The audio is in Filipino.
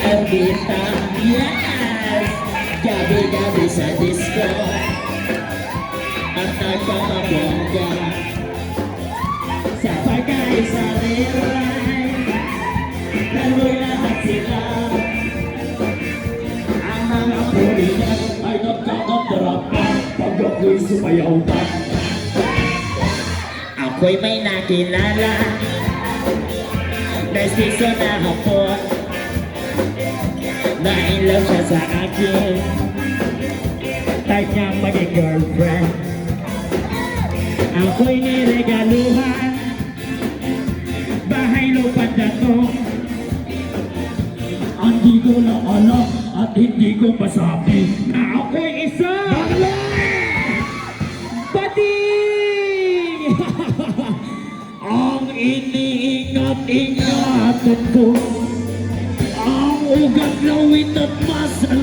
ang kita. Yes! Gabi-gabi sa disco at nagpapabongga sa bagay sa liray. Daloy lahat sila. Ang mga pulinan ay nagkakadrapan pag ako'y sumayaw pa. Ako'y may nakilala Narciso na hapon na in love siya sa akin. Type niya maging girlfriend. Ako'y niregaluhan bahay lupad na to. Hindi ko na alam at hindi ko masabi na ako'y isa bading. Ang iniingat-ingatan ko ang ugat lawit at masal